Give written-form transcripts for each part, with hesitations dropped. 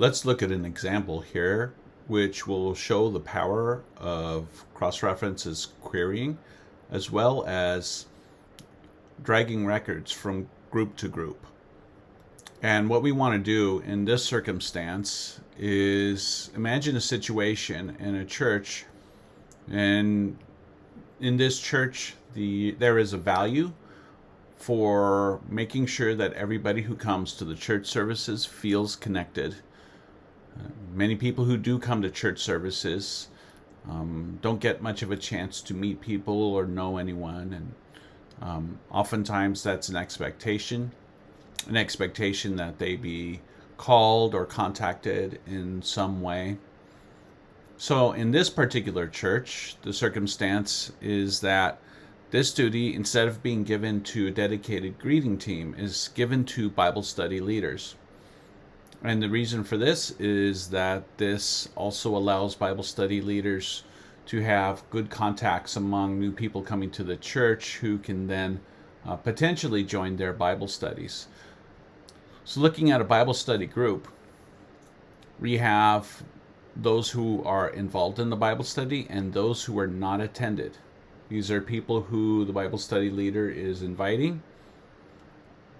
Let's look at an example here, which will show the power of cross-references querying, as well as dragging records from group to group. And what we want to do in this circumstance is imagine a situation in a church, and in this church, there is a value for making sure that everybody who comes to the church services feels connected. Many people who do come to church services don't get much of a chance to meet people or know anyone, and oftentimes that's an expectation that they be called or contacted in some way. So in this particular church, the circumstance is that this duty, instead of being given to a dedicated greeting team, is given to Bible study leaders. And the reason for this is that this also allows Bible study leaders to have good contacts among new people coming to the church who can then potentially join their Bible studies. So looking at a Bible study group, we have those who are involved in the Bible study and those who are not attended. These are people who the Bible study leader is inviting,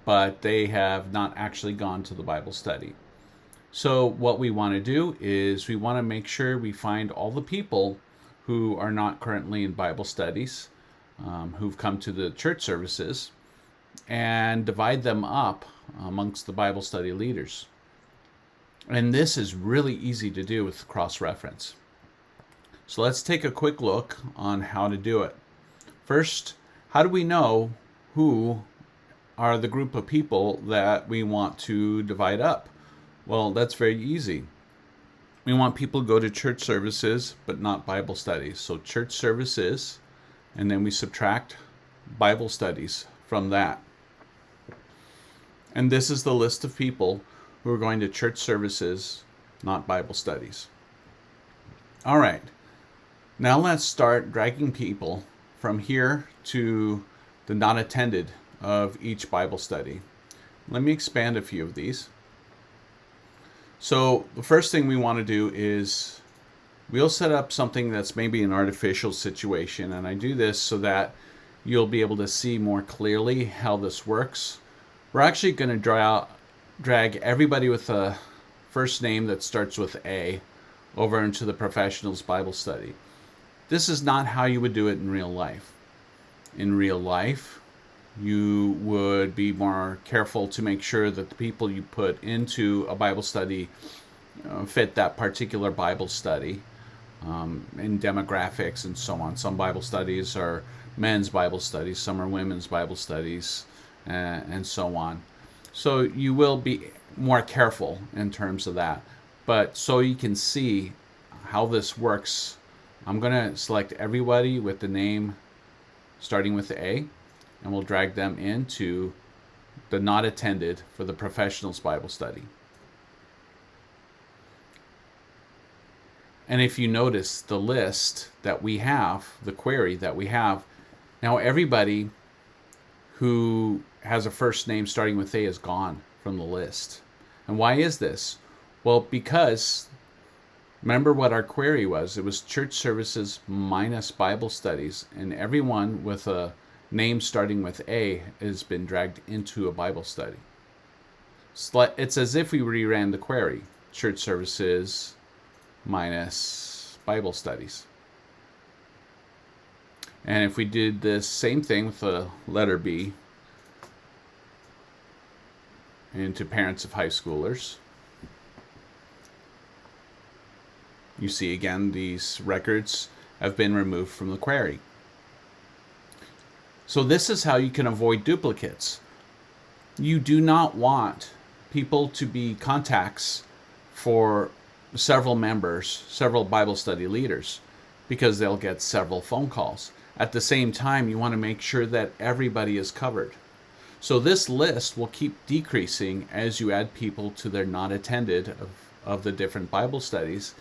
but they have not actually gone to the Bible study. So what we want to do is we want to make sure we find all the people who are not currently in Bible studies, who've come to the church services, and divide them up amongst the Bible study leaders. And this is really easy to do with cross-reference. So let's take a quick look on how to do it. First, how do we know who are the group of people that we want to divide up? Well, that's very easy. We want people to go to church services, but not Bible studies. So church services, and then we subtract Bible studies from that. And this is the list of people who are going to church services, not Bible studies. All right. Now let's start dragging people from here to the not attended of each Bible study. Let me expand a few of these. So the first thing we want to do is we'll set up something that's maybe an artificial situation. And I do this so that you'll be able to see more clearly how this works. We're actually going to drag everybody with a first name that starts with A over into the professionals Bible study. This is not how you would do it in real life. In real life, you would be more careful to make sure that the people you put into a Bible study fit that particular Bible study in demographics and so on. Some Bible studies are men's Bible studies, some are women's Bible studies, and so on. So you will be more careful in terms of that. But so you can see how this works, I'm going to select everybody with the name starting with A, and we'll drag them into the not attended for the professionals Bible study. And if you notice the list that we have, the query that we have, now everybody who has a first name starting with A is gone from the list. And why is this? Well, because remember what our query was. It was church services minus Bible studies, and everyone with a name starting with A has been dragged into a Bible study. It's as if we reran the query. Church services minus Bible studies. And if we did this same thing with the letter B into parents of high schoolers, you see again these records have been removed from the query. So this is how you can avoid duplicates. You do not want people to be contacts for several members, several Bible study leaders, because they'll get several phone calls. At the same time, you want to make sure that everybody is covered. So this list will keep decreasing as you add people to their not attended of the different Bible studies.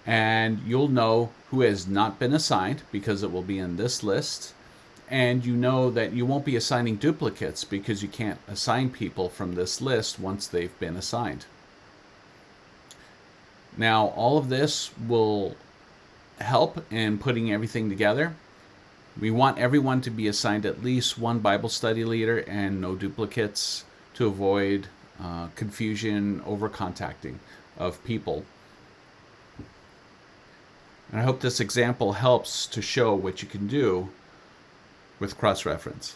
And you'll know who has not been assigned because it will be in this list. And you know that you won't be assigning duplicates because you can't assign people from this list once they've been assigned. Now, all of this will help in putting everything together. We want everyone to be assigned at least one Bible study leader and no duplicates to avoid confusion over contacting of people. And I hope this example helps to show what you can do with cross-reference.